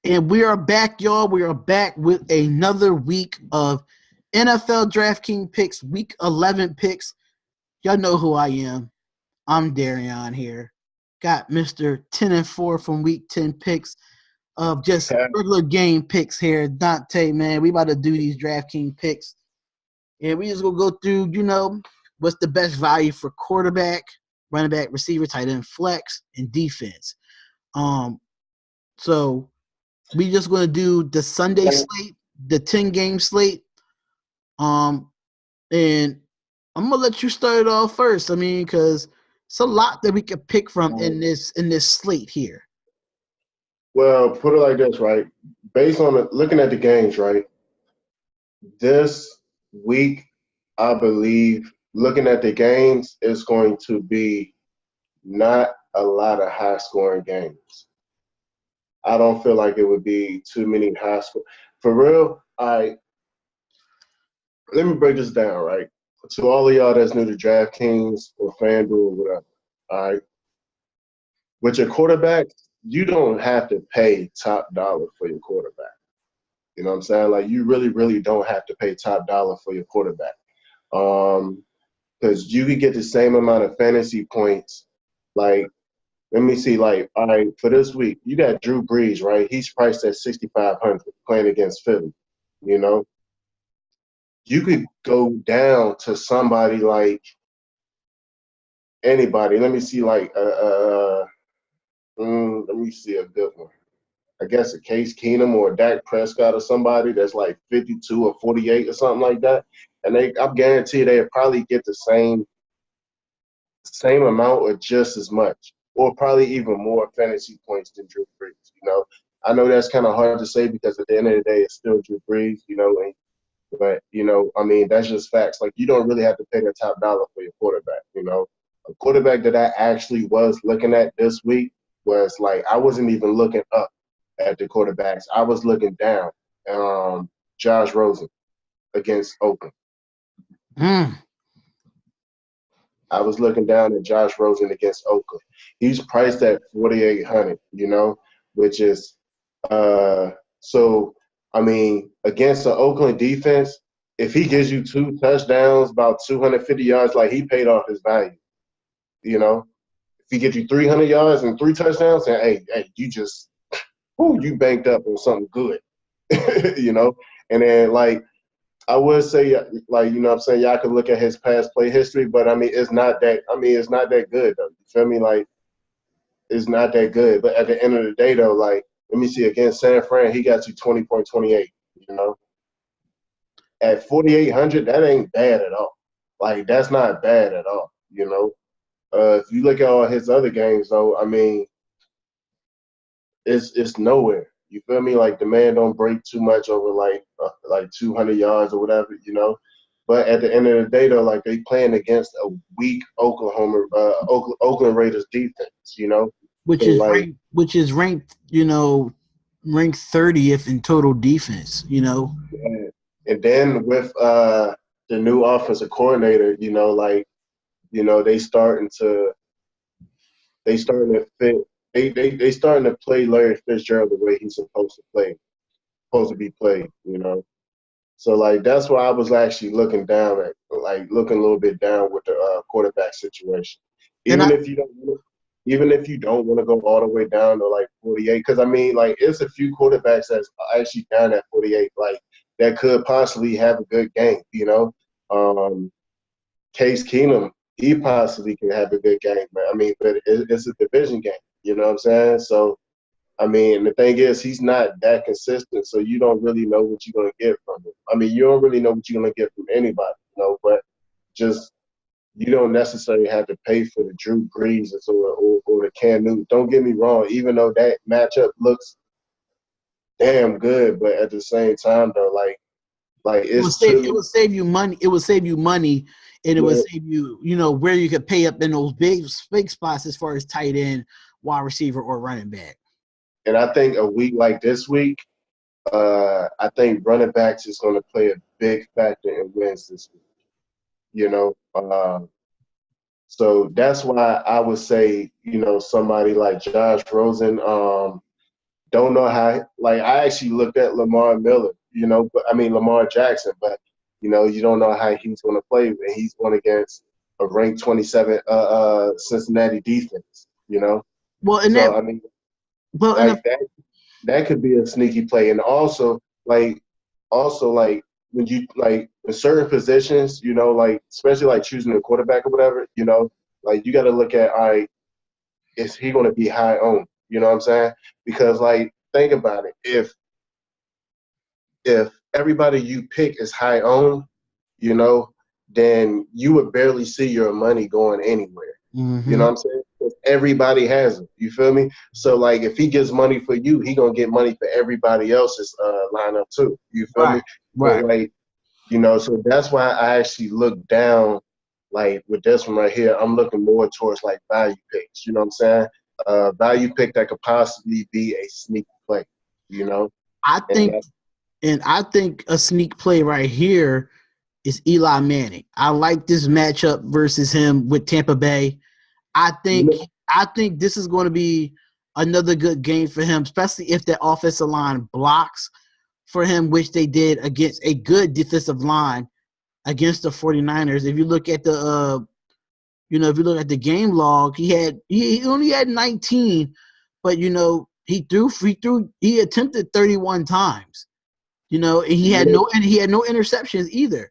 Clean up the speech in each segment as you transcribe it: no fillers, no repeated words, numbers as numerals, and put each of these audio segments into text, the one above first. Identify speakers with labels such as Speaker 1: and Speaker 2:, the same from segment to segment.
Speaker 1: And we are back, y'all. We are back with another week of NFL DraftKings picks, week 11 picks. Y'all know who I am. I'm Darion here. Got Mr. 10-4 from week 10 picks of just regular game picks here. Dante, man, we about to do these DraftKings picks. And we just going to go through, what's the best value for quarterback, running back, receiver, tight end, flex, and defense. So we just going to do the Sunday slate, the 10-game slate. And I'm gonna let you start it off first. I mean, because it's a lot that we could pick from in this slate here.
Speaker 2: Well, put it like this, right? Based on looking at the games, right? This week, I believe, looking at the games, is going to be not a lot of high-scoring games. I don't feel like it would be too many high score. For real, let me break this down, right? To all of y'all that's new to DraftKings or Fanduel or whatever, all right? With your quarterback, you don't have to pay top dollar for your quarterback. You know what I'm saying? Like, you really, really don't have to pay top dollar for your quarterback. Because you could get the same amount of fantasy points. Like, let me see, like, all right, for this week, you got Drew Brees, right? He's priced at 6,500 playing against Philly, you know? You could go down to somebody like anybody. Let me see, like, let me see a good one. I guess a Case Keenum or a Dak Prescott or somebody that's like 52 or 48 or something like that. And I'm guaranteed they'll probably get the same amount or just as much, or probably even more fantasy points than Drew Brees, I know that's kind of hard to say because at the end of the day, it's still Drew Brees, but, I mean, that's just facts. Like, you don't really have to pay the top dollar for your quarterback, A quarterback that I actually was looking at this week was, like, I wasn't even looking up at the quarterbacks. I was looking down. Josh Rosen against Oakland. I was looking down at Josh Rosen against Oakland. He's priced at 4,800, which is so. I mean, against the Oakland defense, if he gives you 2 touchdowns, about 250 yards, like, he paid off his value. If he gives you 300 yards and 3 touchdowns, then hey, you banked up on something good, And then, like, I would say, like, what I'm saying, y'all could look at his past play history, but I mean, it's not that good, though. You feel me? Like, it's not that good. But at the end of the day, though, like, let me see, against San Fran, he got you 20.28, At 4,800, that ain't bad at all. Like, that's not bad at all, If you look at all his other games, though, I mean, it's nowhere. You feel me? Like, the man don't break too much over, like 200 yards or whatever, But at the end of the day, though, like, they playing against a weak Oakland Raiders defense,
Speaker 1: Which
Speaker 2: so,
Speaker 1: is
Speaker 2: like,
Speaker 1: ranked, ranked 30th in total defense.
Speaker 2: And then with the new offensive coordinator, they starting to fit. They starting to play Larry Fitzgerald the way he's supposed to be played, So, like, that's why I was actually looking down at, like, looking a little bit down with the quarterback situation. Even if you don't want to go all the way down to, like, 48, because I mean, like, it's a few quarterbacks that's actually down at 48, like, that could possibly have a good game, Case Keenum, he possibly can have a good game, man. I mean, but it's a division game, you know what I'm saying? So, I mean, the thing is, he's not that consistent, so you don't really know what you're going to get from him. I mean, you don't really know what you're going to get from anybody, but just you don't necessarily have to pay for the Drew Brees or the Cam Newton. Don't get me wrong, even though that matchup looks damn good, but at the same time, though, like it's
Speaker 1: it would save you money. It would save you money, and it would save you, where you could pay up in those big spots as far as tight end, wide receiver, or running back.
Speaker 2: And I think a week like this week, I think running backs is going to play a big factor in wins this week. So that's why I would say, somebody like Josh Rosen, don't know how. Like I actually looked at Lamar Miller, but I mean Lamar Jackson, but you don't know how he's going to play, and he's going against a ranked 27 Cincinnati defense.
Speaker 1: Well, in that,
Speaker 2: So I mean,
Speaker 1: well, in the,
Speaker 2: like that could be a sneaky play, and also like when you like in certain positions, like especially like choosing a quarterback or whatever, like you got to look at, all right, is he going to be high owned? You know what I'm saying? Because like think about it, if everybody you pick is high owned, you know, then you would barely see your money going anywhere. You know
Speaker 1: mm-hmm.
Speaker 2: what I'm saying? 'Cause everybody has them. You feel me? So like if he gets money for you, he gonna get money for everybody else's lineup too. You feel me?
Speaker 1: Right,
Speaker 2: So
Speaker 1: right.
Speaker 2: like, so that's why I actually look down, like with this one right here, I'm looking more towards like value picks. You know what I'm saying? Value pick that could possibly be a sneak play, you know?
Speaker 1: I
Speaker 2: And
Speaker 1: think,
Speaker 2: that's
Speaker 1: and I think a sneak play right here is Eli Manning. I like this matchup versus him with Tampa Bay. I
Speaker 2: you
Speaker 1: think
Speaker 2: know,
Speaker 1: I think this is going to be another good game for him, especially if the offensive line blocks for him, which they did against a good defensive line against the 49ers. If you look at if you look at the game log, he only had 19, but he attempted 31 times. And
Speaker 2: you know
Speaker 1: he had no interceptions either.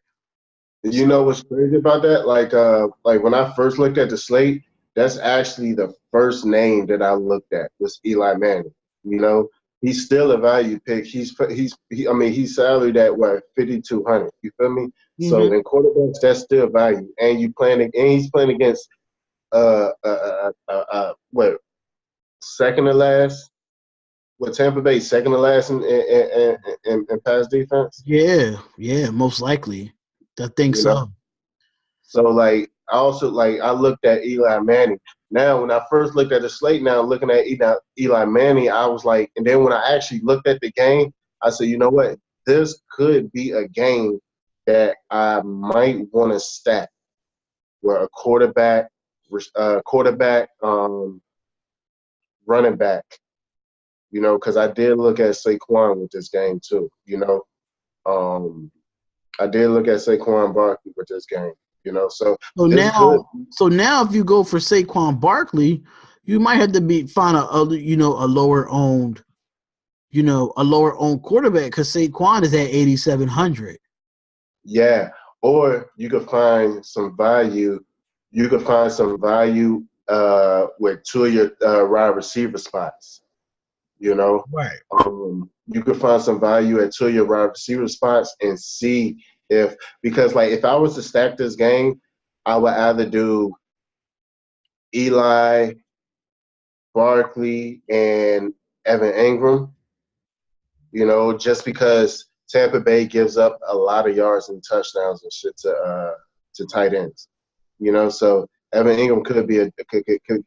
Speaker 2: You
Speaker 1: So,
Speaker 2: know what's crazy about that? Like when I first looked at the slate, that's actually the first name that I looked at was Eli Manning. You know, he's still a value pick. I mean, he's salaried at what 5,200. You feel me? So
Speaker 1: mhm.
Speaker 2: in quarterbacks, that's still value. And he's playing against what second to last? What Tampa Bay second to last in pass defense?
Speaker 1: Yeah, most likely. I think
Speaker 2: You know.
Speaker 1: so.
Speaker 2: So like I looked at Eli Manning. Now when I first looked at the slate, now looking at Eli Manning, I was like, and then when I actually looked at the game, I said, you know what, this could be a game that I might want to stack, where a quarterback, running back, because I did look at Saquon with this game too. Um, I did look at Saquon Barkley with this game. So
Speaker 1: So
Speaker 2: this could.
Speaker 1: now, so now, if you go for Saquon Barkley, you might have to find a lower owned quarterback because Saquon is at 8,700.
Speaker 2: Yeah, or you could find some value. You could find some value with two of your wide receiver spots. You know,
Speaker 1: Right.
Speaker 2: you could find some value at two of your wide receiver spots and see because like if I was to stack this game, I would either do Eli, Barkley, and Evan Ingram. Just because Tampa Bay gives up a lot of yards and touchdowns and shit to tight ends. So Evan Ingram could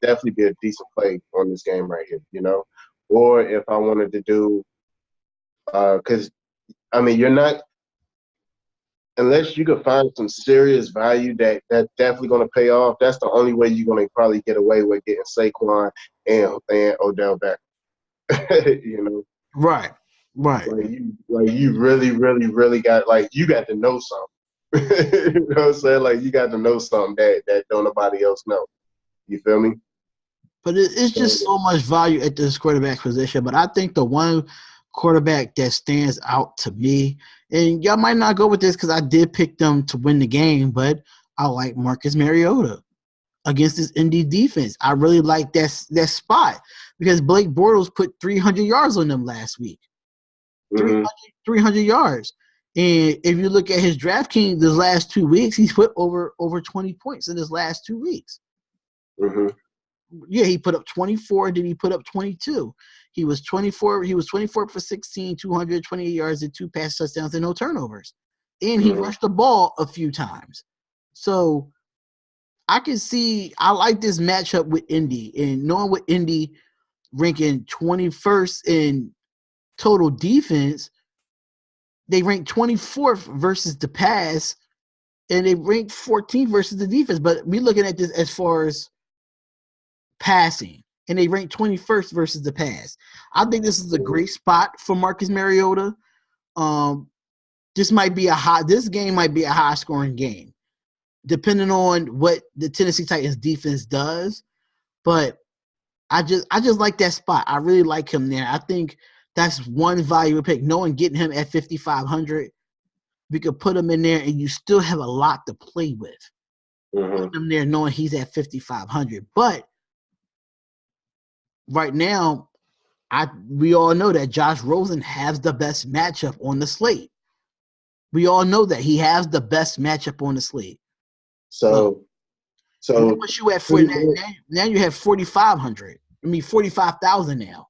Speaker 2: definitely be a decent play on this game right here. Or if I wanted to do, because I mean you're not unless you could find some serious value that's definitely going to pay off. That's the only way you're going to probably get away with getting Saquon and Odell back. you know.
Speaker 1: Right. Right.
Speaker 2: Like you really, really, really you got to know something. You know what I'm saying? Like you got to know something that don't nobody else know. You feel me?
Speaker 1: But it's just
Speaker 2: So
Speaker 1: so much value at this quarterback position. But I think the one quarterback that stands out to me, and y'all might not go with this because I did pick them to win the game, but I like Marcus Mariota against this Indy defense. I really like that spot because Blake Bortles put 300 yards on them last week. 300,
Speaker 2: hmm
Speaker 1: 300 yards. And if you look at his DraftKings the last 2 weeks, he's put over 20 points in his last 2 weeks.
Speaker 2: hmm
Speaker 1: Yeah, he put up 24, then he put up 22. He was 24 for 16, 228 yards and 2 pass touchdowns and no turnovers. And he
Speaker 2: hmm
Speaker 1: rushed the ball a few times. So I like this matchup with Indy, and knowing with Indy ranking 21st in total defense, they rank 24th versus the pass, and they rank 14th versus the defense. But we looking at this as far as passing. and they ranked 21st versus the pass. I think this is a great spot for Marcus Mariota. This game might be a high scoring game, depending on what the Tennessee Titans defense does. But I just like that spot. I really like him there. I think that's one valuable pick. Knowing getting him at 5,500, we could put him in there, and you still have a lot to play with. Put him there, knowing he's at 5,500. But right now, we all know that Josh Rosen has the best matchup on the slate. We all know that he has the best matchup on the slate. So what you at for now you have 4,500. I mean 45,000 now.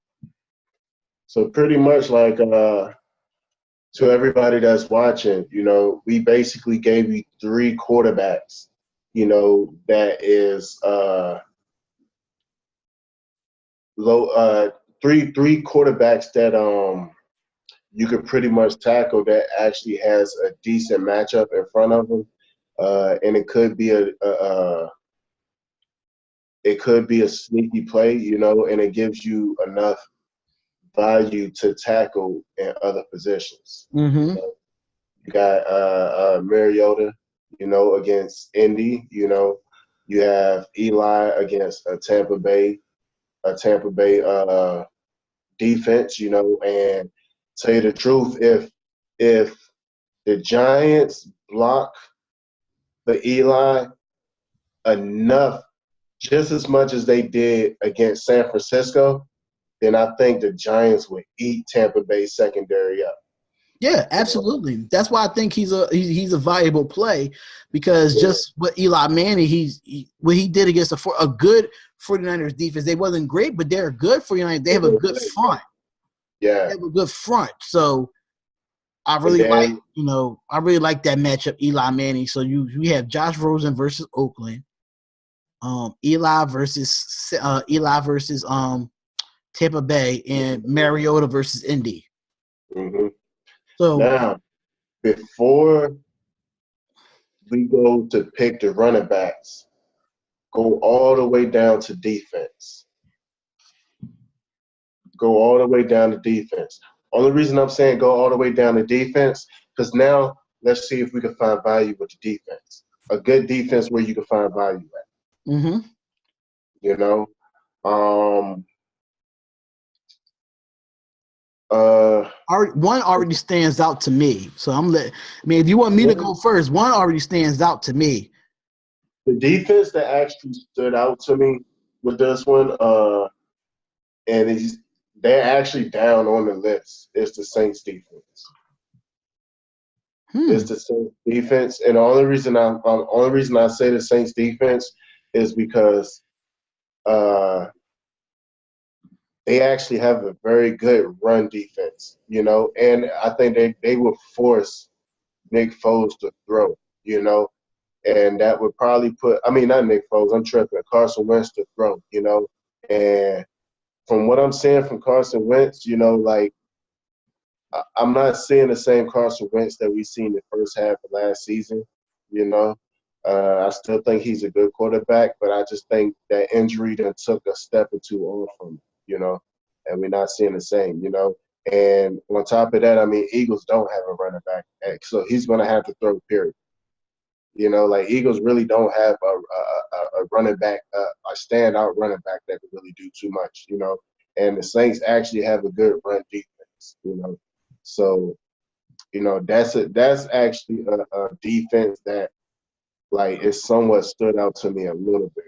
Speaker 2: So pretty much like to everybody that's watching, we basically gave you 3 quarterbacks, that is three quarterbacks that you could pretty much tackle that actually has a decent matchup in front of them, and it could be a sneaky play, and it gives you enough value to tackle in other positions.
Speaker 1: Mm-hmm.
Speaker 2: So you got Mariota, against Indy. You have Eli against a Tampa Bay defense. And tell you the truth, if the Giants block the Eli enough, just as much as they did against San Francisco, then I think the Giants would eat Tampa Bay secondary up.
Speaker 1: Yeah, absolutely. That's why I think he's a valuable play, because just what Eli Manning, what he did against a good 49ers defense, they wasn't great, but they're good 49ers. They have a good front.
Speaker 2: Yeah.
Speaker 1: They have a good front. So I really like that matchup, Eli Manning. So you have Josh Rosen versus Oakland, Eli versus Tampa Bay, and Mariota versus Indy.
Speaker 2: Mm-hmm.
Speaker 1: So
Speaker 2: now, before we go to pick the running backs, go all the way down to defense. Go all the way down to defense. Only reason I'm saying go all the way down to defense, because now let's see if we can find value with the defense. A good defense where you can find value at.
Speaker 1: Mm-hmm. One already stands out to me. So if you want me to go first, one already stands out to me.
Speaker 2: The defense that actually stood out to me with this one, and they're actually down on the list, is the Saints defense. It's the Saints defense, and the only reason I say the Saints defense is because they actually have a very good run defense, and I think they will force Nick Foles to throw, and that would probably not Nick Foles, I'm tripping, Carson Wentz to throw, and from what I'm seeing from Carson Wentz, I'm not seeing the same Carson Wentz that we seen the first half of last season, I still think he's a good quarterback, but I just think that injury that took a step or two off from him, and we're not seeing the same, And on top of that, Eagles don't have a running back, so he's going to have to throw, period. Eagles really don't have a running back, a standout running back that can really do too much, And the Saints actually have a good run defense, So, that's actually a defense that, it somewhat stood out to me a little bit,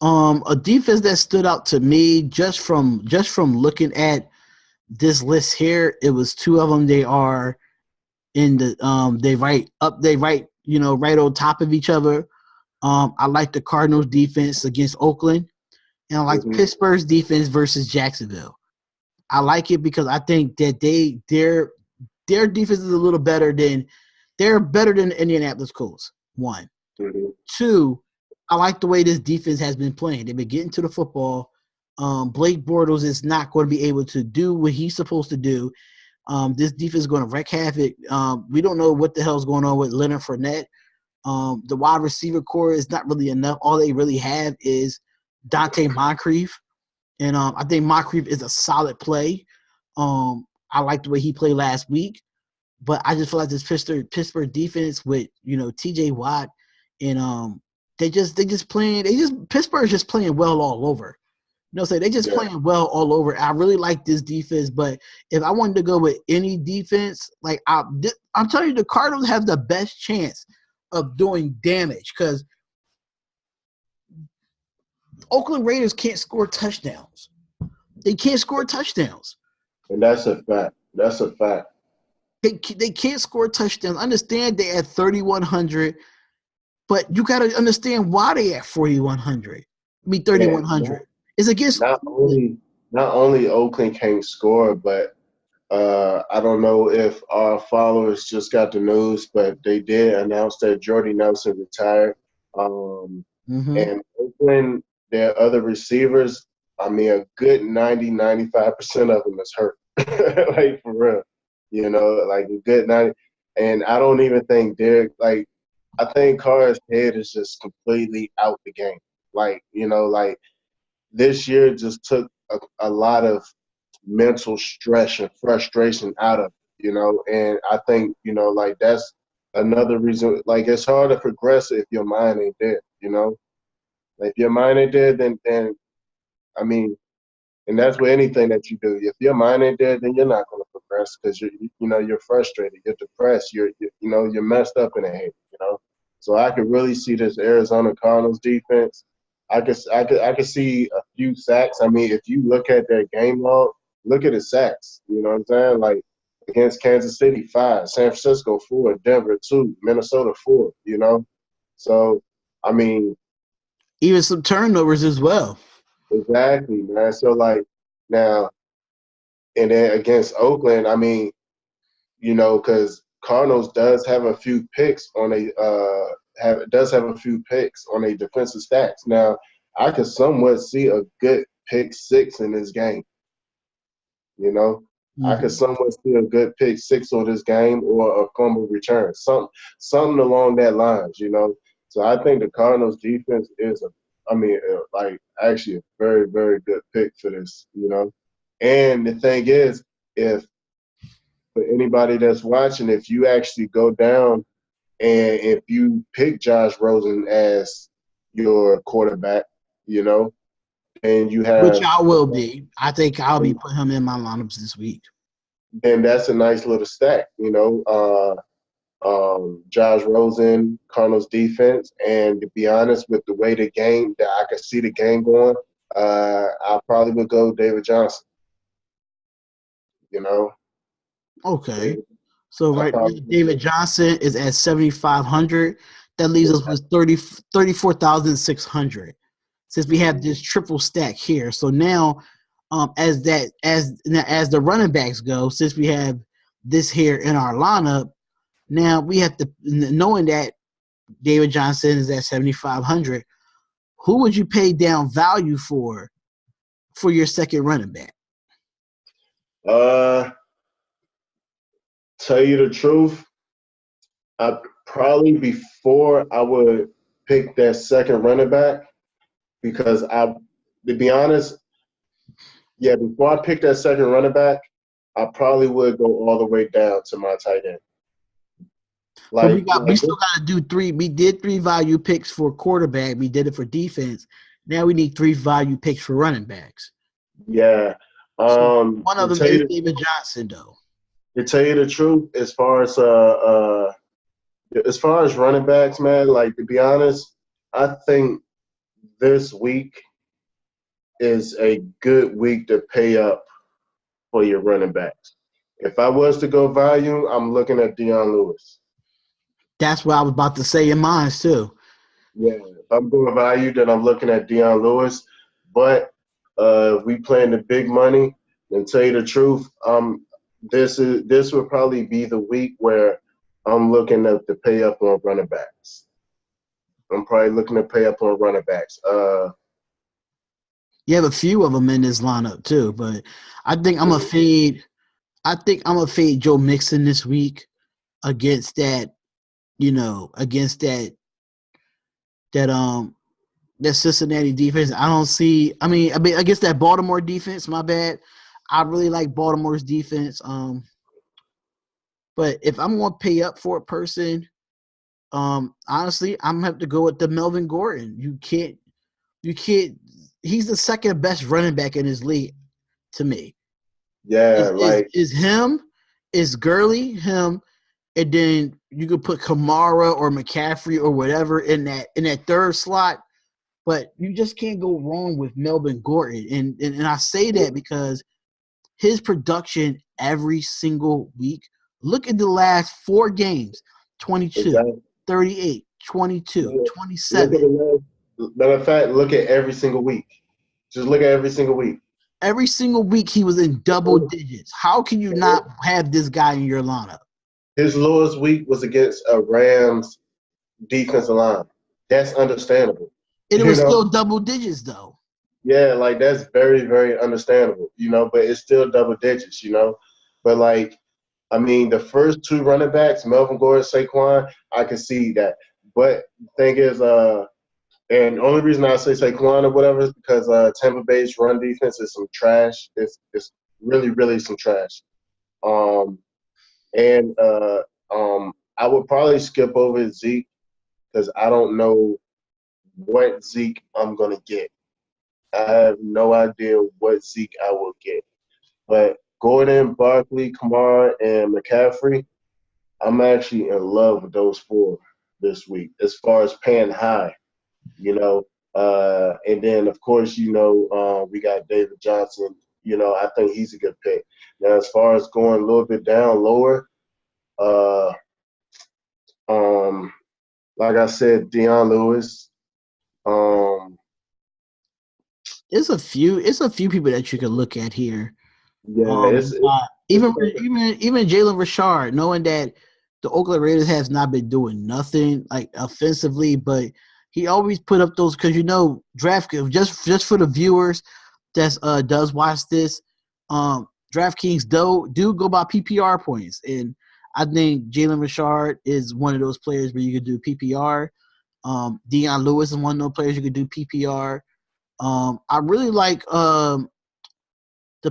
Speaker 1: A defense that stood out to me just from looking at this list here, it was two of them. They are in the right on top of each other. I like the Cardinals defense against Oakland, and I like Pittsburgh's defense versus Jacksonville. I like it because I think that their defense is a little better than the Indianapolis Colts. One.
Speaker 2: Mm-hmm.
Speaker 1: Two, I like the way this defense has been playing. They've been getting to the football. Blake Bortles is not going to be able to do what he's supposed to do. This defense is going to wreak havoc. We don't know what the hell is going on with Leonard Fournette. The wide receiver core is not really enough. All they really have is Dante Moncrief. And I think Moncrief is a solid play. I like the way he played last week, but I just feel like this Pittsburgh defense with T.J. Watt and Pittsburgh's just playing well all over. They just playing well all over. I really like this defense, but if I wanted to go with any defense, like I'm telling you, the Cardinals have the best chance of doing damage because Oakland Raiders can't score touchdowns. They can't score touchdowns.
Speaker 2: And that's a fact. That's a fact.
Speaker 1: They can't score touchdowns. I understand they're at 3,100, but you got to understand why they at 4,100. 3,100. It's against
Speaker 2: not only Oakland can't score, but I don't know if our followers just got the news, but they did announce that Jordy Nelson retired. And Oakland, their other receivers, I mean, a good 90-95% of them is hurt. Like, for real. Like a good 90. And I don't even think Derek, like, I think Carr's head is just completely out the game. Like, like this year just took a lot of mental stress and frustration out of it, and I think, like that's another reason, like it's hard to progress if your mind ain't there, Like if your mind ain't there, then I mean, and that's with anything that you do. If your mind ain't there, then you're not going to progress because you're frustrated, you're depressed, you're messed up in the head, So I could really see this Arizona Cardinals defense. I could see a few sacks. I mean, if you look at their game log, look at the sacks. You know what I'm saying? Like against Kansas City, 5, San Francisco 4, Denver 2, Minnesota 4. So I mean,
Speaker 1: even some turnovers as well.
Speaker 2: Exactly, man. So like now, and then against Oakland, I mean, because Cardinals does have a few picks on a defensive stacks. Now, I could somewhat see a good pick 6 in this game. I could somewhat see a good pick 6 on this game or a fumble return, something along that lines. So I think the Cardinals defense is actually a very, very good pick for this. And the thing is, if for anybody that's watching, if you actually go down and if you pick Josh Rosen as your quarterback, and you have,
Speaker 1: which I will be. I think I'll be putting him in my lineups this week.
Speaker 2: Then that's a nice little stack, Josh Rosen, Cardinals defense, and to be honest, with the way the game that I could see the game going, I probably would go David Johnson.
Speaker 1: Okay. So right now, David Johnson is at 7,500. That leaves us with 34,600. Since we have this triple stack here. So now, as the running backs go, since we have this here in our lineup, now we have to, knowing that David Johnson is at 7,500, who would you pay down value for your second running back?
Speaker 2: Tell you the truth, probably before I would pick that second running back, because to be honest, before I pick that second running back, I probably would go all the way down to my tight end.
Speaker 1: Like, we still got to do 3. We did 3 value picks for quarterback. We did it for defense. Now we need 3 value picks for running backs.
Speaker 2: Yeah.
Speaker 1: One of them is David Johnson, though.
Speaker 2: To tell you the truth, as far as running backs, man, like, to be honest, I think this week is a good week to pay up for your running backs. If I was to go value, I'm looking at Dion Lewis.
Speaker 1: That's what I was about to say in mine, too.
Speaker 2: Yeah, if I'm going value, then I'm looking at Dion Lewis. But if we playing the big money, then tell you the truth, this would probably be the week where I'm looking to pay up on running backs. I'm probably looking to pay up on running backs.
Speaker 1: You have a few of them in this lineup too, but I think I'm gonna fade. I think I'm gonna fade Joe Mixon this week against that that Cincinnati defense. I don't see. I guess that Baltimore defense. My bad. I really like Baltimore's defense. But if I'm going to pay up for a person, honestly, I'm gonna have to go with the Melvin Gordon. You can't. He's the second best running back in his league to me.
Speaker 2: Yeah, like
Speaker 1: Is him, is Gurley him, and then you could put Kamara or McCaffrey or whatever in that third slot. But you just can't go wrong with Melvin Gordon. And I say that because his production every single week. Look at the last 4 games: 22,
Speaker 2: exactly.
Speaker 1: 38, 22,
Speaker 2: Look
Speaker 1: 27.
Speaker 2: at the matter of fact, look at every single week. Just look at every single week.
Speaker 1: Every single week he was in double digits. How can you not have this guy in your lineup?
Speaker 2: His lowest week was against a Rams defensive line. That's understandable.
Speaker 1: And it
Speaker 2: You
Speaker 1: was
Speaker 2: know,
Speaker 1: still double digits though.
Speaker 2: yeah, like that's very, very understandable, but it's still double digits, But like, I mean, the first two running backs, Melvin Gordon, Saquon, I can see that. But the thing is, and the only reason I say Saquon or whatever is because Tampa Bay's run defense is some trash. It's really, really some trash. Um, and I would probably skip over Zeke because I don't know what Zeke I'm gonna get. I have no idea what Zeke I will get. But Gordon, Barkley, Kamara, and McCaffrey, I'm actually in love with those four this week as far as paying high, you know. And then, of course, we got David Johnson. I think he's a good pick. Now, as far as going a little bit down lower, uh, um, like I said, Deion Lewis. Um,
Speaker 1: It's a few people that you can look at here.
Speaker 2: yeah, it's
Speaker 1: Even Jalen Richard, knowing that the Oakland Raiders has not been doing nothing like offensively, but he always put up those because DraftKings just for the viewers that does watch this, DraftKings do go by PPR points, and I think Jalen Richard is one of those players where you could do PPR. Deion Lewis is one of those players you could do PPR. I really like the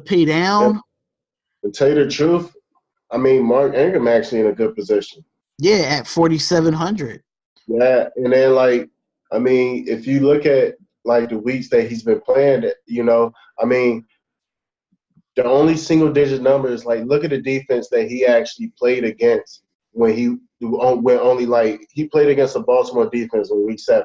Speaker 1: pay
Speaker 2: and
Speaker 1: down.
Speaker 2: to tell you the truth, I mean, Mark Ingram actually in a good position.
Speaker 1: Yeah, at 4,700.
Speaker 2: Yeah, and then I mean, if you look at like the weeks that he's been playing, I mean, the only single digit number is like look at the defense that he actually played against when only like he played against a Baltimore defense in week 7.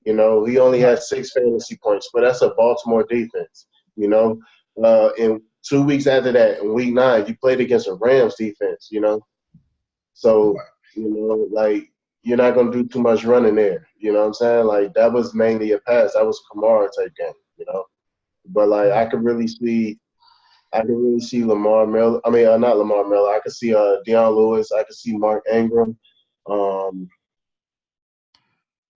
Speaker 2: He only had 6 fantasy points, but that's a Baltimore defense. And 2 weeks after that, in week 9, you played against a Rams defense. So like you're not gonna do too much running there. You know what I'm saying? Like that was mainly a pass. That was Kamara type game. But like I can really see Lamar Miller. I mean, not Lamar Miller. I could see Deion Lewis. I could see Mark Ingram. Um,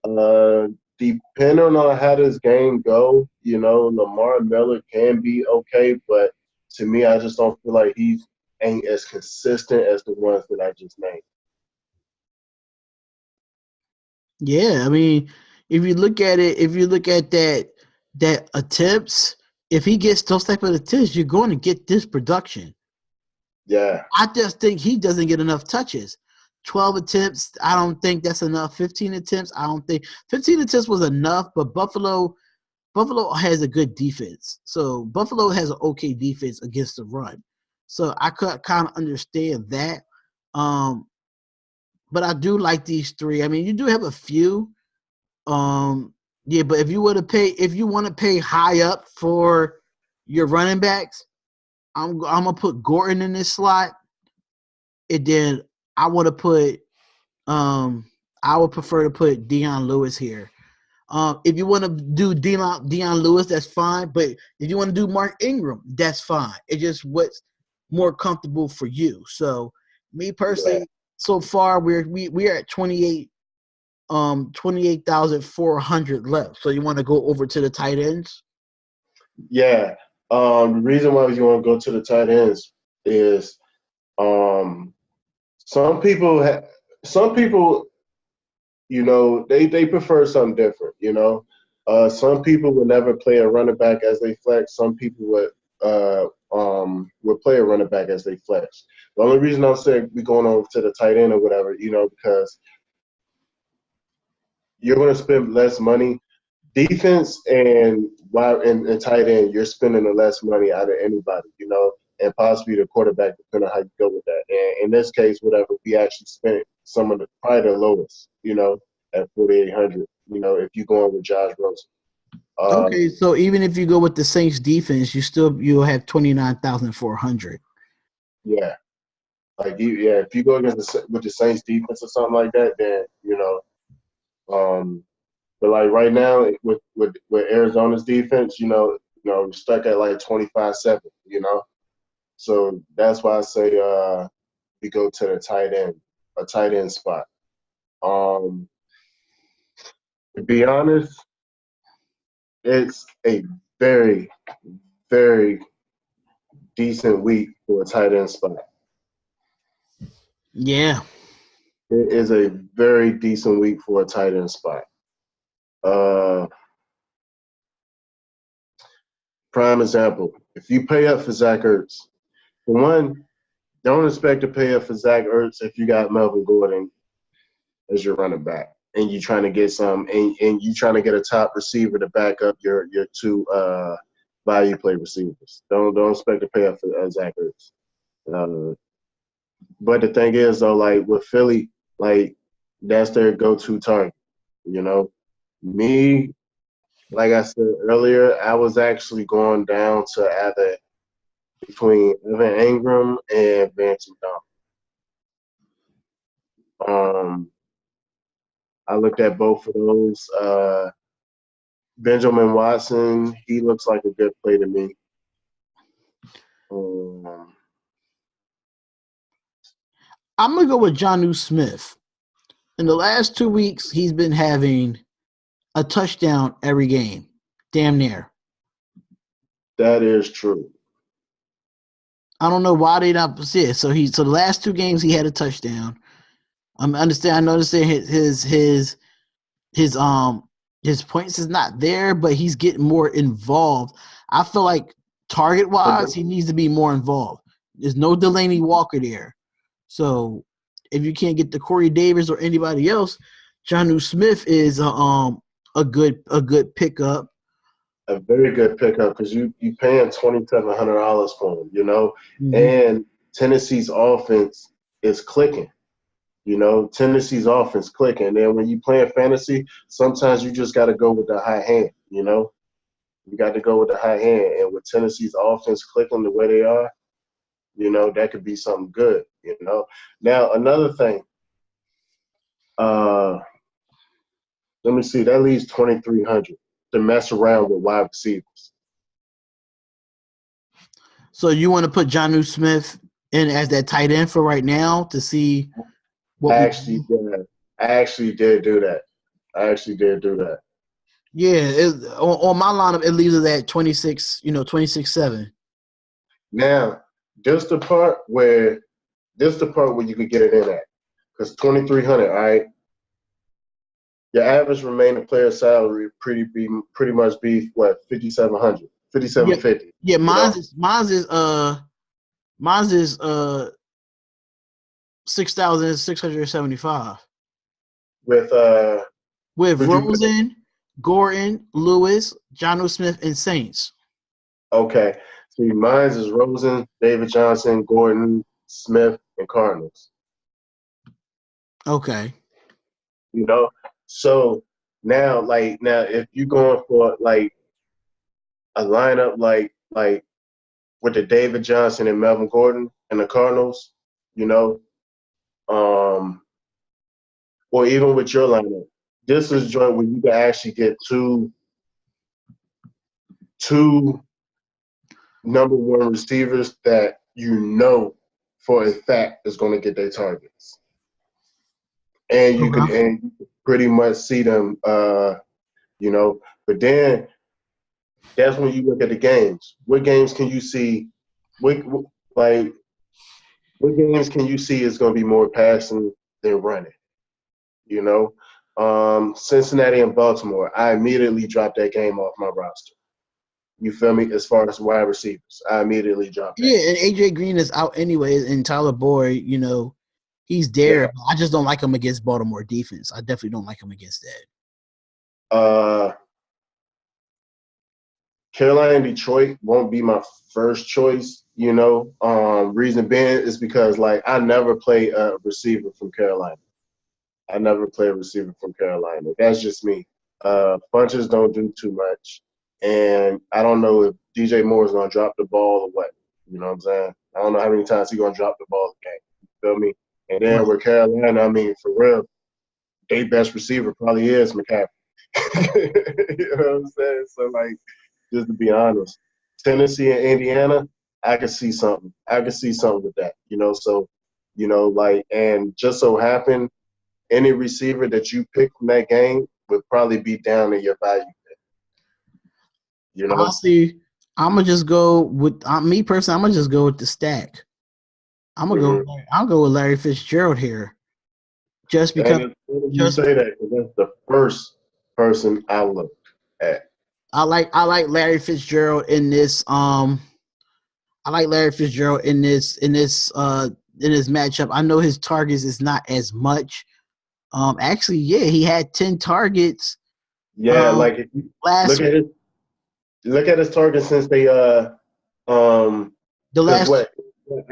Speaker 2: uh, Depending on how this game go, Lamar Miller can be okay, but to me, I just don't feel like he ain't as consistent as the ones that I just named.
Speaker 1: Yeah, I mean, if you look at that attempts, if he gets those type of attempts, you're going to get this production.
Speaker 2: Yeah,
Speaker 1: I just think he doesn't get enough touches. 12 attempts, I don't think that's enough. 15 attempts, I don't think 15 attempts was enough, but Buffalo has a good defense. So Buffalo has an okay defense against the run. So I could kind of understand that. Um, but I do like these three. I mean, you do have a few. Yeah, but if you want to pay high up for your running backs, I'm gonna put Gordon in this slot, and then I want to put I would prefer to put Deion Lewis here. If you want to do Deion Lewis, that's fine. But if you want to do Mark Ingram, that's fine. It's just what's more comfortable for you. So, me
Speaker 2: yeah,
Speaker 1: personally, so far we are at 28,400 left. So you want to go over to the tight ends?
Speaker 2: yeah. The reason why you want to go to the tight ends is um, some people some people they prefer something different. Some people would never play a running back as they flex. Some people would play a running back as they flex. The only reason I'm saying we going over to the tight end or whatever, because you're going to spend less money. Defense and tight end, you're spending the less money out of anybody, and possibly the quarterback, depending on how you go with that. And in this case, whatever, we actually spent some of probably the lowest, at 4,800. If you're going with Josh Rosen.
Speaker 1: Okay, so even if you go with the Saints defense, you'll have 29,400.
Speaker 2: Yeah, if you go against with the Saints defense or something like that, then but like right now with Arizona's defense, we're stuck at like 25-7, so that's why I say we go to a tight end spot. To be honest, it's a very, very decent week for a tight end spot.
Speaker 1: Yeah.
Speaker 2: It is a very decent week for a tight end spot. Prime example, if you pay up for Zach Ertz, for one, don't expect to pay up for Zach Ertz if you got Melvin Gordon as your running back and you're trying to get and you trying to get a top receiver to back up your two value play receivers. Don't expect to pay up for Zach Ertz. But the thing is, though, like with Philly, like that's their go-to target. Me, like I said earlier, I was actually going down to either between Evan Ingram and Vance McDonald. I looked at both of those. Benjamin Watson, he looks like a good play to me.
Speaker 1: I'm going to go with Jonnu Smith. In the last 2 weeks, he's been having a touchdown every game, damn near.
Speaker 2: That is true.
Speaker 1: I don't know why they not see it. So the last 2 games he had a touchdown. I understand his points is not there, but he's getting more involved. I feel like target wise, he needs to be more involved. There's no Delaney Walker there. So if you can't get the Corey Davis or anybody else, Jonnu Smith is a good pickup.
Speaker 2: A very good pickup because you paying $2,700 for him,
Speaker 1: Mm-hmm.
Speaker 2: And Tennessee's offense is clicking. Tennessee's offense clicking. And then when you playing fantasy, sometimes you just got to go with the high hand, You got to go with the high hand. And with Tennessee's offense clicking the way they are, that could be something good, Now, another thing, let me see, that leaves 2,300 to mess around with wide receivers.
Speaker 1: So you want to put Jonnu Smith in as that tight end for right now to see what
Speaker 2: I actually did do that.
Speaker 1: Yeah, on my lineup, it leaves it at 26, 26-7.
Speaker 2: Now, this the part where you could get it in at. Because 2,300, all right? Your average remaining player salary pretty much be what, 5,700, 5,750.
Speaker 1: Yeah, mine's is 6,675.
Speaker 2: With
Speaker 1: Rosen, Gordon, Lewis, Jonnu Smith, and Saints.
Speaker 2: Okay. See, mine's is Rosen, David Johnson, Gordon, Smith, and Cardinals.
Speaker 1: Okay.
Speaker 2: So now if you're going for like a lineup like with the David Johnson and Melvin Gordon and the Cardinals, or even with your lineup, this is a joint where you can actually get two number one receivers that for a fact is going to get their targets. And you can pretty much see them, but then that's when you look at the games. What games can you see? What games can you see is going to be more passing than running? Cincinnati and Baltimore, I immediately dropped that game off my roster. You feel me? As far as wide receivers, I immediately dropped that.
Speaker 1: Yeah, and AJ Green is out anyways, and Tyler Boyd, he's there.
Speaker 2: Yeah.
Speaker 1: I just don't like him against Baltimore defense. I definitely don't like him against that.
Speaker 2: Carolina and Detroit won't be my first choice, Reason being is because, like, I never play a receiver from Carolina. I never play a receiver from Carolina. That's just me. Bunches don't do too much. And I don't know if DJ Moore is going to drop the ball or what. You know what I'm saying? I don't know how many times he's going to drop the ball again. You feel me? And then with Carolina, I mean, for real, their best receiver probably is McCaffrey. You know what I'm saying? So, like, just to be honest, Tennessee and Indiana, I could see something. I could see something with that, So, and just so happened, any receiver that you pick from that game would probably be down in your value.
Speaker 1: Honestly, I'm gonna just go with me personally. I'm gonna just go with the stack. I'm gonna go. I'll go with Larry Fitzgerald here, just because.
Speaker 2: You say that because that's the first person I looked at.
Speaker 1: I like Larry Fitzgerald in this. I like Larry Fitzgerald in this matchup. I know his targets is not as much. Actually, yeah, he had 10 targets.
Speaker 2: Yeah, like if you look at his targets since they
Speaker 1: the last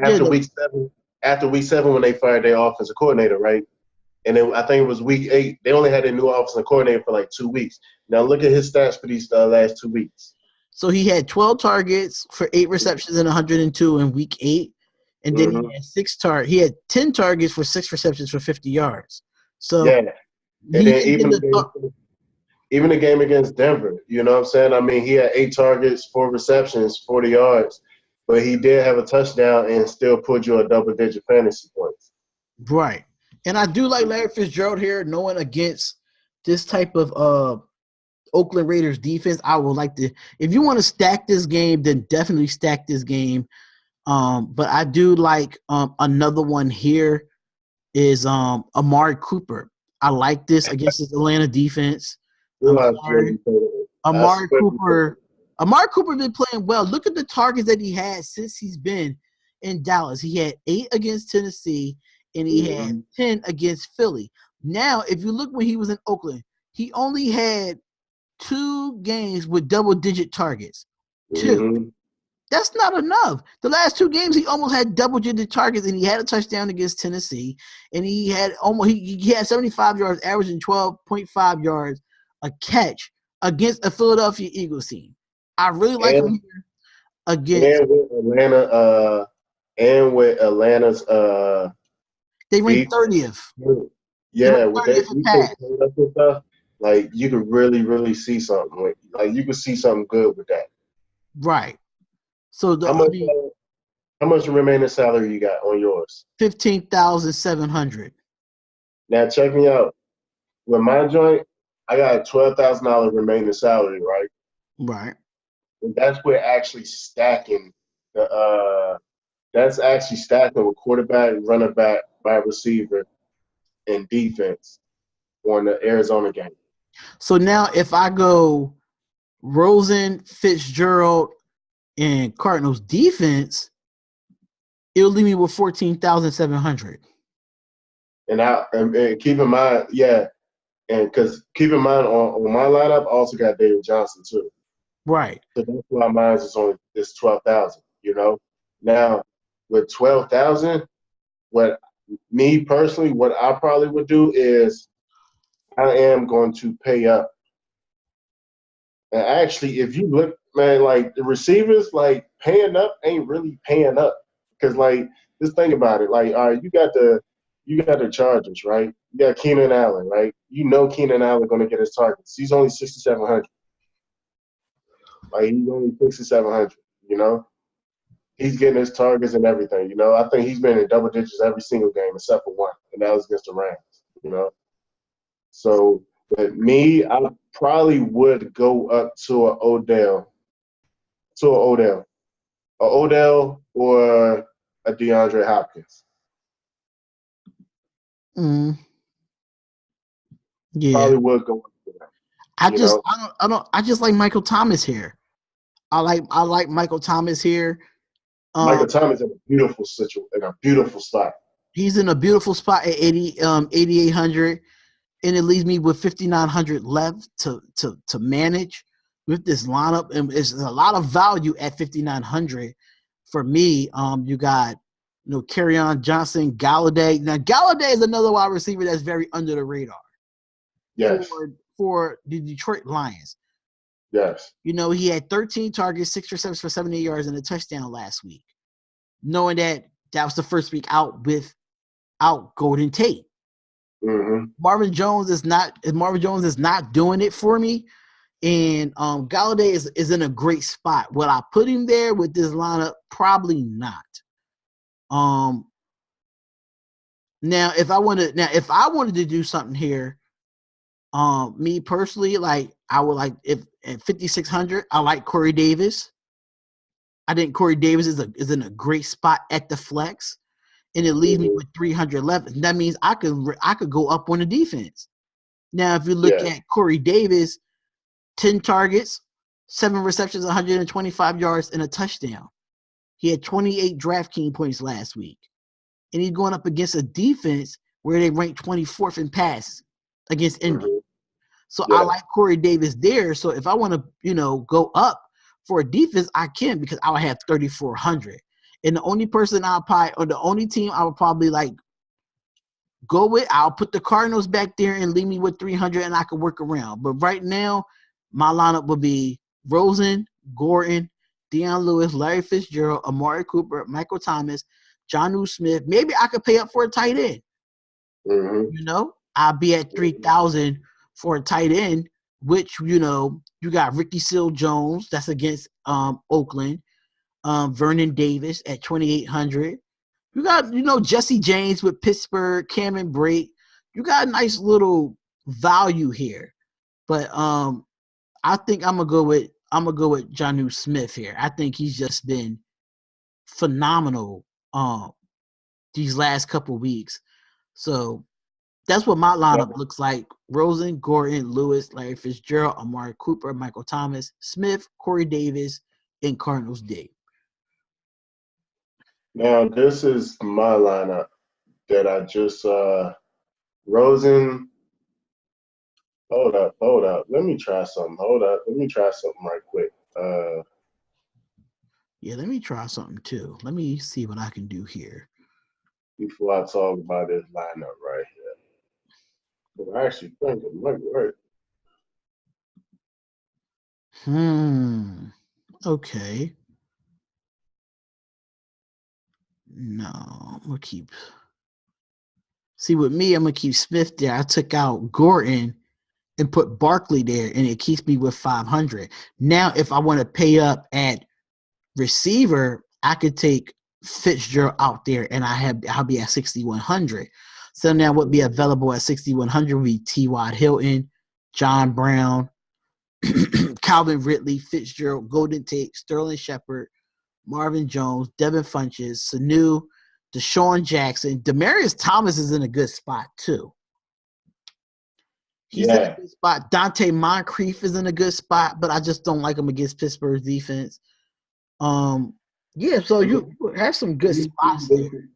Speaker 2: after week 7 when they fired their offensive coordinator, right? And then I think it was week 8. They only had a new offensive coordinator for like 2 weeks. Now look at his stats for these last 2 weeks.
Speaker 1: So he had 12 targets for 8 receptions and 102 in week 8. And then he had he had 10 targets for 6 receptions for 50 yards. So
Speaker 2: yeah, and then even the game against Denver, you know what I'm saying? I mean, he had 8 targets, 4 receptions, 40 yards, but he did have a touchdown and still put you a double-digit fantasy points.
Speaker 1: Right, and I do like Larry Fitzgerald here, knowing against this type of Oakland Raiders defense. I would like to, if you want to stack this game, then definitely stack this game. But I do like another one here is Amari Cooper. I like this against this Atlanta defense. Amari Cooper been playing well. Look at the targets that he had since he's been in Dallas. He had 8 against Tennessee and he had 10 against Philly. Now, if you look when he was in Oakland, he only had 2 games with double-digit targets. 2. That's not enough. The last 2 games, he almost had double-digit targets, and he had a touchdown against Tennessee, and he had he had 75 yards, averaging 12.5 yards a catch against a Philadelphia Eagles team. I really like him here against.
Speaker 2: And with Atlanta's
Speaker 1: they ranked 30th.
Speaker 2: Yeah, with that stuff, like you could really, really see something. Like you could see something good with that.
Speaker 1: Right. So
Speaker 2: how much remaining salary you got on yours?
Speaker 1: $15,700.
Speaker 2: Now check me out. With my joint, I got a $12,000 remaining salary, right?
Speaker 1: Right.
Speaker 2: And that's where actually stacking that's actually stacking with quarterback, running back, wide receiver, and defense on the Arizona game.
Speaker 1: So now if I go Rosen, Fitzgerald, and Cardinals defense, it'll leave me with 14,700.
Speaker 2: And keep in mind, and because keep in mind on my lineup, I also got David Johnson too.
Speaker 1: Right.
Speaker 2: So that's why mine is 12,000. Now with 12,000, what I probably would do is I am going to pay up. And actually, if you look, man, like the receivers, like paying up ain't really paying up because, like, just think about it. Like, all right, you got the Chargers, right? You got Keenan Allen, right? You know Keenan Allen going to get his targets. He's only 6,700. Like he's only 6,700. He's getting his targets and everything. I think he's been in double digits every single game except for one, and that was against the Rams. So, but me, I probably would go up to an Odell, or a DeAndre Hopkins.
Speaker 1: Yeah.
Speaker 2: Probably would go for that. You know,
Speaker 1: I just like Michael Thomas here. I like Michael Thomas here.
Speaker 2: Michael Thomas in a beautiful in a beautiful spot.
Speaker 1: He's in a beautiful spot at 8,800, and it leaves me with 5,900 left to manage with this lineup, and it's a lot of value at 5,900 for me. You got Kerryon Johnson, Galladay. Now Galladay is another wide receiver that's very under the radar.
Speaker 2: Yes.
Speaker 1: For the Detroit Lions.
Speaker 2: Yes.
Speaker 1: He had 13 targets, 6 receptions for 78 yards, and a touchdown last week. Knowing that was the first week out without Golden Tate.
Speaker 2: Mm-hmm.
Speaker 1: Marvin Jones is not doing it for me. And Galladay is in a great spot. Will I put him there with this lineup? Probably not. Now if I wanted to do something here, me personally, like I would like if at 5,600, I like Corey Davis. I think Corey Davis is in a great spot at the flex, and it leaves me with 300 left. And that means I could go up on the defense. Now, if you look at Corey Davis, 10 targets, 7 receptions, 125 yards, and a touchdown. He had 28 Draftkings points last week, and he's going up against a defense where they ranked 24th in pass against Indy. Mm-hmm. So I like Corey Davis there. So if I want to, go up for a defense, I can, because I would have 3,400. And the only team I would probably like go with, I'll put the Cardinals back there and leave me with 300, and I could work around. But right now, my lineup would be Rosen, Gordon, Deion Lewis, Larry Fitzgerald, Amari Cooper, Michael Thomas, Jonnu Smith. Maybe I could pay up for a tight end.
Speaker 2: Mm-hmm.
Speaker 1: I'll be at 3,000 for a tight end, which, you got Ricky Seals-Jones, that's against Oakland, Vernon Davis at 2,800. You got, Jesse James with Pittsburgh, Cameron Brate. You got a nice little value here. But I think I'm gonna go with Jonnu Smith here. I think he's just been phenomenal these last couple weeks. So that's what my lineup looks like. Rosen, Gordon, Lewis, Larry Fitzgerald, Amari Cooper, Michael Thomas, Smith, Corey Davis, and Cardinals D.
Speaker 2: Now, this is my lineup that I just Rosen. Hold up. Let me try something. Let me try something right quick.
Speaker 1: Yeah, let me try something too. Let me see what I can do here.
Speaker 2: Before I talk about this lineup right here. But I actually think it might work.
Speaker 1: Okay. No, I'm gonna keep. See, with me, I'm gonna keep Smith there. I took out Gordon and put Barkley there, and it keeps me with 500. Now, if I want to pay up at receiver, I could take Fitzgerald out there, and I'll be at 6,100. So now what be available at 6,100 would be T.Y. Hilton, John Brown, Calvin Ridley, Fitzgerald, Golden Tate, Sterling Shepard, Marvin Jones, Devin Funches, Sanu, Deshaun Jackson. Demaryius Thomas is in a good spot too. He's in a good spot. Dante Moncrief is in a good spot, but I just don't like him against Pittsburgh's defense. So you have some good spots there.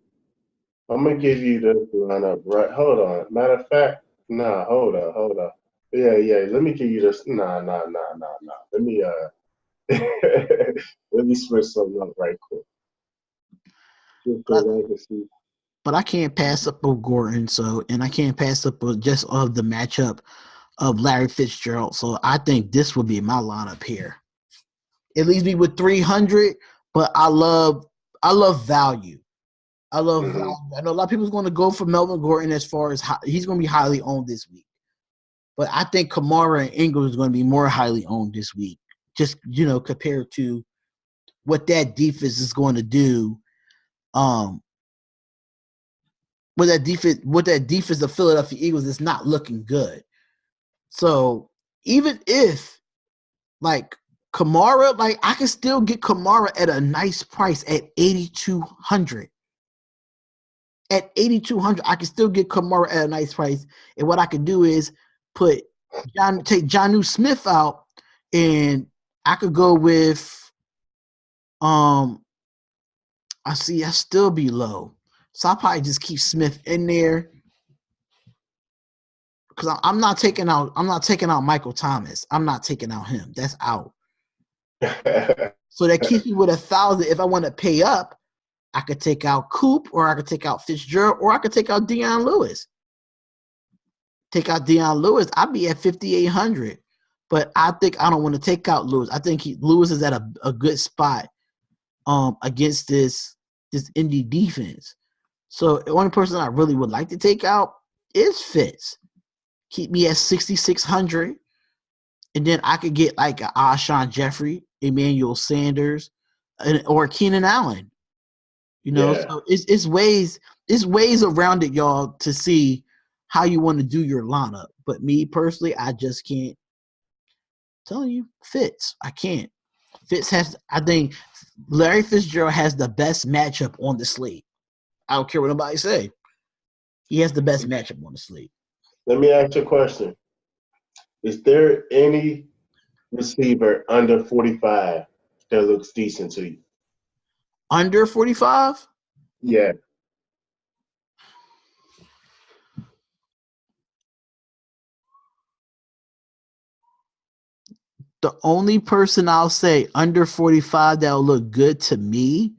Speaker 2: I'm gonna give you the lineup, right? Hold on. Matter of fact, hold up. Yeah. Let me give you this. Nah. Let me let me switch something up right quick.
Speaker 1: But I can't pass up on Gordon, and I can't pass up on just of the matchup of Larry Fitzgerald. So I think this will be my lineup here. It leaves me with 300, but I love value. I love value. I know a lot of people's going to go for Melvin Gordon as far as he's going to be highly owned this week. But I think Kamara and Ingram is going to be more highly owned this week, just, compared to what that defense is going to do. What that defense of Philadelphia Eagles is not looking good. So even if, like, Kamara, like, I can still get Kamara at a nice price at 8,200. At 8,200, I can still get Kamara at a nice price. And what I can do is take Jonnu Smith out, and I could go with I still be low. So I'll probably just keep Smith in there. Because I'm not taking out Michael Thomas. I'm not taking out him. That's out. So that keeps me with 1,000. If I want to pay up, I could take out Coop, or I could take out Fitzgerald, or I could take out Deion Lewis. Take out Deion Lewis, I'd be at 5,800. But I think I don't want to take out Lewis. I think Lewis is at a good spot against this Indy defense. So the only person I really would like to take out is Fitz. Keep me at 6,600. And then I could get like Alshon Jeffrey, Emmanuel Sanders, or Keenan Allen. So it's ways around it, y'all, to see how you want to do your lineup. But me personally, I just can't. I'm telling you, Fitz, I can't. I think Larry Fitzgerald has the best matchup on the slate. I don't care what nobody say. He has the best matchup on the slate.
Speaker 2: Let me ask you a question. Is there any receiver under 45 that looks decent to you?
Speaker 1: Under 45?
Speaker 2: Yeah.
Speaker 1: The only person I'll say under 45 that will look good to me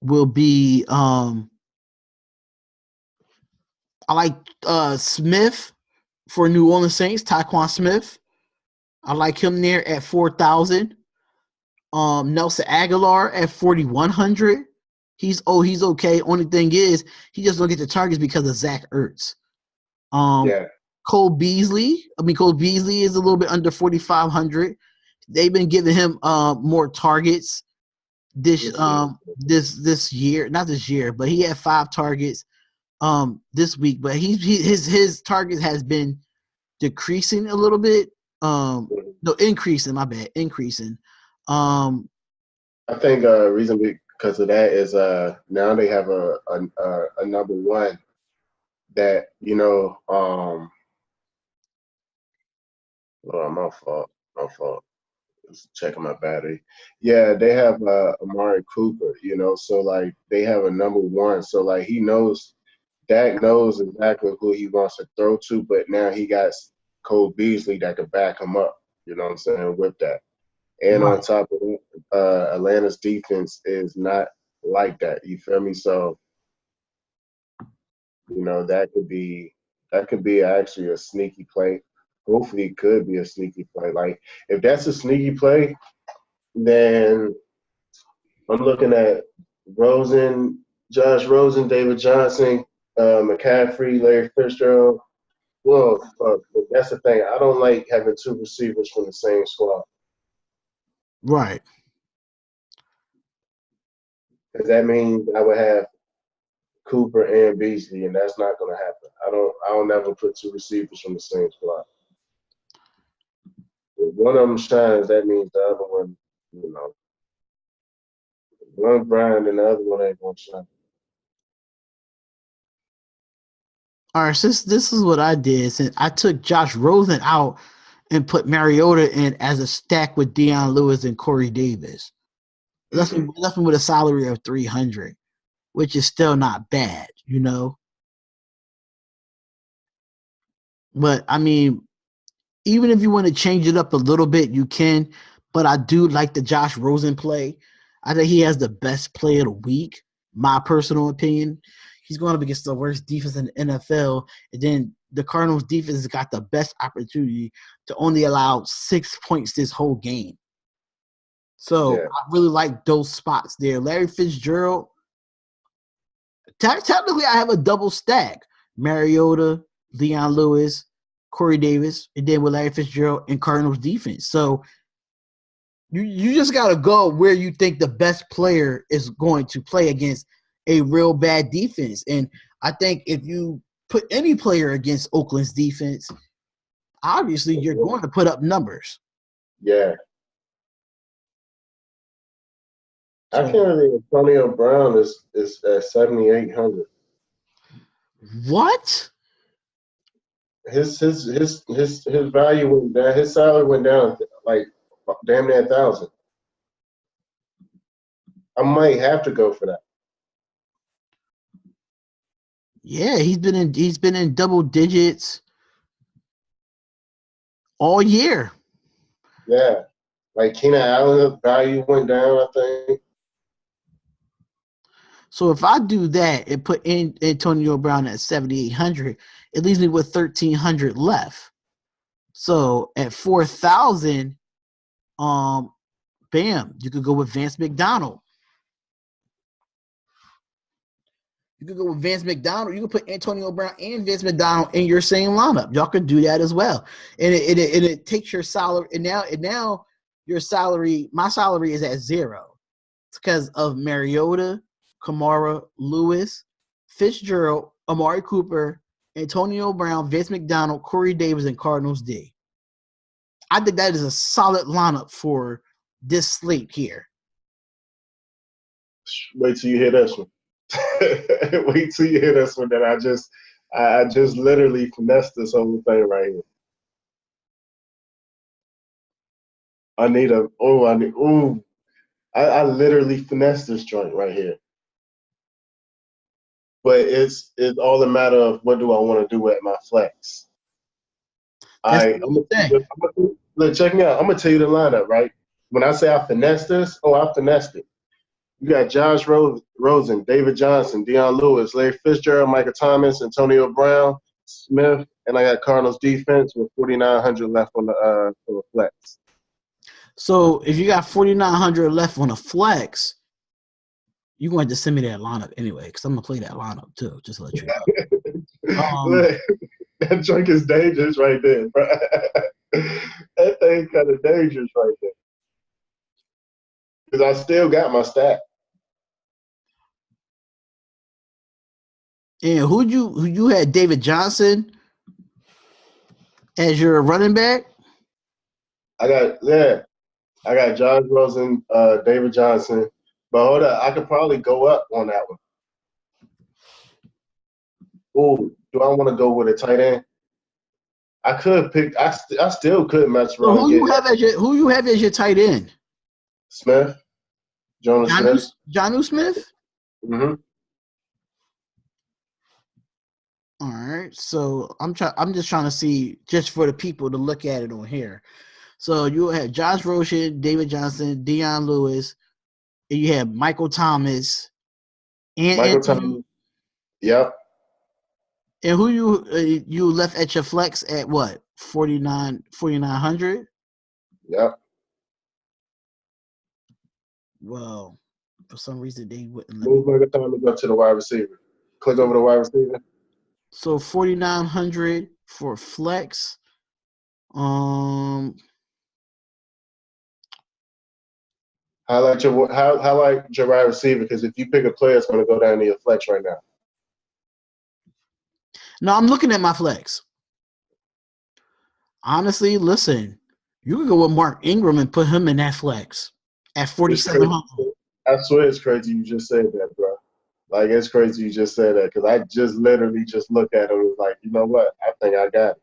Speaker 1: will be I like Smith for New Orleans Saints, Tyquan Smith. I like him there at 4,000. Nelson Aguilar at 4,100. He's okay. Only thing is he just don't get the targets because of Zach Ertz. Cole Beasley is a little bit under 4,500. They've been giving him more targets this year, not this year, but he had 5 targets this week. But his target has been decreasing a little bit. Increasing. My bad, increasing.
Speaker 2: I think reason because of that is now they have a number one that my fault. Just checking my battery. Yeah, they have Amari Cooper. So like they have a number one. So like Dak knows exactly who he wants to throw to, but now he got Cole Beasley that could back him up. You know what I'm saying, with that. And
Speaker 1: Right.
Speaker 2: on top of it, Atlanta's defense is not like that. You feel me? So, that could be actually a sneaky play. Hopefully, it could be a sneaky play. Like, if that's a sneaky play, then I'm looking at Josh Rosen, David Johnson, McCaffrey, Larry Fitzgerald. Well, fuck, but that's the thing. I don't like having 2 receivers from the same squad.
Speaker 1: Right.
Speaker 2: Because that means I would have Cooper and Beasley, and that's not going to happen. I don't never put 2 receivers from the same squad. If one of them shines, that means the other one, one grind and the other one ain't going to shine.
Speaker 1: All right, since this is what I did, since I took Josh Rosen out and put Mariota in as a stack with Deion Lewis and Corey Davis. Left me with a salary of 300, which is still not bad, But I mean, even if you want to change it up a little bit, you can. But I do like the Josh Rosen play. I think he has the best play of the week, my personal opinion. He's going up against the worst defense in the NFL. And then the Cardinals defense has got the best opportunity to only allow 6 points this whole game. So I really like those spots there. Larry Fitzgerald, technically I have a double stack. Mariota, Deion Lewis, Corey Davis, and then with Larry Fitzgerald and Cardinals defense. So you just got to go where you think the best player is going to play against a real bad defense. And I think if you put any player against Oakland's defense, obviously you're going to put up numbers.
Speaker 2: Yeah. I can't believe Antonio Brown is at 7,800.
Speaker 1: What?
Speaker 2: his value went down. His salary went down like damn near 1,000. I might have to go for that.
Speaker 1: Yeah, he's been in double digits all year.
Speaker 2: Yeah, like Keenan Allen's value went down. I think.
Speaker 1: So if I do that and put in Antonio Brown at 7,800, it leaves me with 1,300 left. So at 4,000, bam, you could go with Vance McDonald. You could go with Vance McDonald. You could put Antonio Brown and Vance McDonald in your same lineup. Y'all could do that as well, and it takes your salary. And now your salary, my salary is at 0. It's because of Mariota, Kamara, Lewis, Fitzgerald, Amari Cooper, Antonio Brown, Vince McDonald, Corey Davis, and Cardinals D. I think that is a solid lineup for this slate here.
Speaker 2: Wait till you hear this one. Wait till you hear this one. That I just literally finessed this whole thing right here. I literally finessed this joint right here. But it's all a matter of what do I want to do at my flex. Look, check me out. I'm gonna tell you the lineup, right? When I say I finessed this, I finessed it. You got Josh Rosen, David Johnson, Deion Lewis, Larry Fitzgerald, Michael Thomas, Antonio Brown, Smith, and I got Cardinals defense with 4,900 left on the flex.
Speaker 1: So if you got 4,900 left on a flex, you're going to send me that lineup anyway, because I'm going to play that lineup too, just to let you know.
Speaker 2: Look, that drink is dangerous right there, bro. That thing's kind of dangerous right there. Because I still got my stat.
Speaker 1: And who you had David Johnson as your running back?
Speaker 2: I got Josh Rosen, David Johnson. But hold up, I could probably go up on that one. Ooh, do I want to go with a tight end? I could pick. I still could mess around.
Speaker 1: So who you have as your tight end?
Speaker 2: Smith, Jonas Smith.
Speaker 1: Jonnu Smith.
Speaker 2: Mm-hmm.
Speaker 1: All right. So I'm just trying to see, just for the people to look at it on here. So you have Josh Rosen, David Johnson, Deion Lewis, and you have Michael Thomas, and
Speaker 2: Michael Thomas. Yep.
Speaker 1: And who you left at your flex at what? 4,900?
Speaker 2: Yep.
Speaker 1: Well, for some reason they wouldn't let
Speaker 2: Move Michael Thomas up to the wide receiver. Click over the wide receiver.
Speaker 1: So 4,900 for flex.
Speaker 2: Highlight your wide receiver, because if you pick a player, it's going to go down to your flex right now.
Speaker 1: No, I'm looking at my flex. Honestly, listen, you can go with Mark Ingram and put him in that flex at 4,700.
Speaker 2: I swear it's crazy you just said that, bro. Like, it's crazy you just said that, because I just literally just looked at it and was like, you know what? I think I got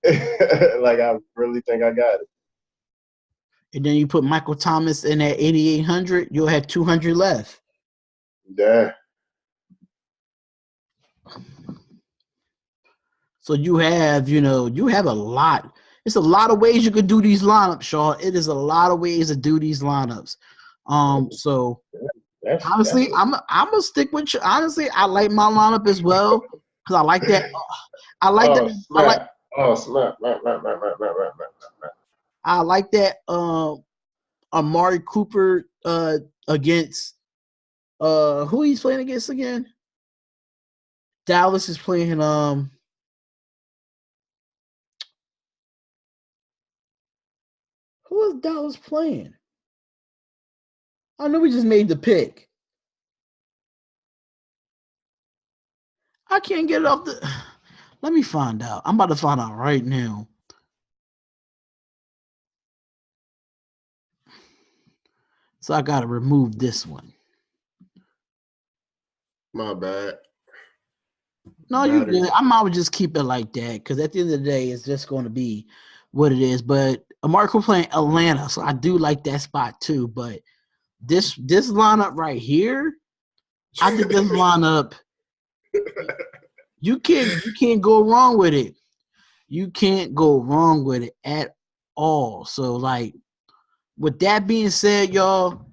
Speaker 2: it. Like, I really think I got it.
Speaker 1: And then you put Michael Thomas in at 8,800, you'll have 200 left.
Speaker 2: Yeah.
Speaker 1: So you have a lot. It's a lot of ways you could do these lineups, Shaw. It is a lot of ways to do these lineups. So honestly, I'm gonna stick with you. Honestly, I like my lineup as well because I like that. I like that.
Speaker 2: Snap.
Speaker 1: I like that. Amari Cooper against who he's playing against again? Dallas is playing who is Dallas playing? I know we just made the pick. I can't get it off the. Let me find out. I'm about to find out right now. So I got to remove this one.
Speaker 2: My bad.
Speaker 1: No, you good. I might just keep it like that because at the end of the day, it's just going to be what it is. But Marco playing Atlanta, so I do like that spot too. But this lineup right here, I think this lineup you can't go wrong with it. You can't go wrong with it at all. So like with that being said, y'all,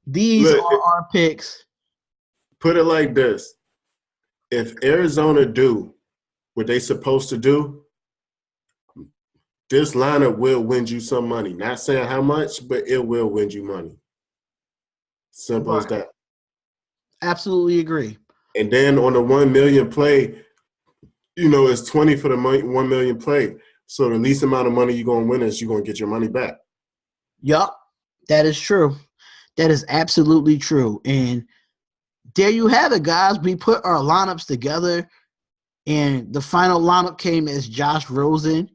Speaker 1: these
Speaker 3: Look,
Speaker 1: are our picks.
Speaker 3: put it like this: if Arizona do what they supposed to do, this lineup will win you some money. Not saying how much, but it will win you money. Simple as that.
Speaker 1: Absolutely agree.
Speaker 3: And then on the 1 million play, it's 20 for the 1 million play. So the least amount of money you're gonna win is you're gonna get your money back.
Speaker 1: Yup, that is true. That is absolutely true. And there you have it, guys. We put our lineups together, and the final lineup came as Josh Rosen,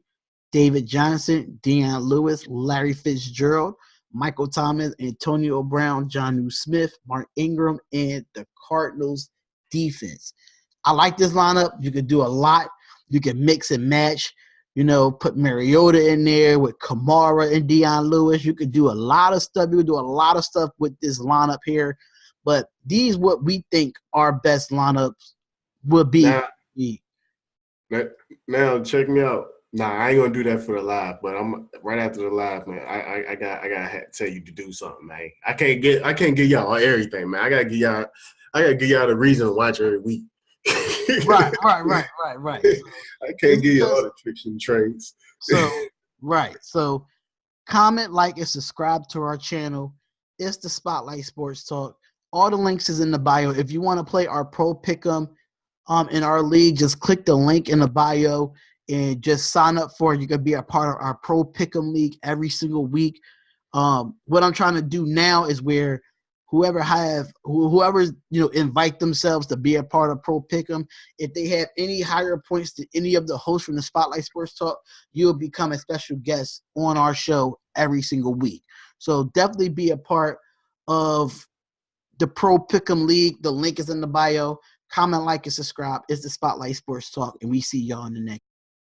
Speaker 1: David Johnson, Deion Lewis, Larry Fitzgerald, Michael Thomas, Antonio Brown, Jonnu Smith, Mark Ingram, and the Cardinals defense. I like this lineup. You can do a lot. You can mix and match. Put Mariota in there with Kamara and Deion Lewis. You could do a lot of stuff. You could do a lot of stuff with this lineup here. But these what we think our best lineups will be.
Speaker 3: Now check me out. Nah, I ain't gonna do that for the live, but I'm right after the live, man. I gotta tell you to do something, man. I can't give y'all everything, man. I gotta give y'all the reason to watch every week.
Speaker 1: Right.
Speaker 3: I can't give you all the tricks and trades.
Speaker 1: So comment, like, and subscribe to our channel. It's the Spotlight Sports Talk. All the links is in the bio. If you want to play our Pro Pick'em in our league, just click the link in the bio and just sign up for it. You can be a part of our Pro Pick'em league every single week. What I'm trying to do now is where whoever invite themselves to be a part of Pro Pick'em, if they have any higher points to any of the hosts from the Spotlight Sports Talk, you'll become a special guest on our show every single week. So definitely be a part of the Pro Pick'em League. The link is in the bio. Comment, like, and subscribe. It's the Spotlight Sports Talk, and we see y'all in the next.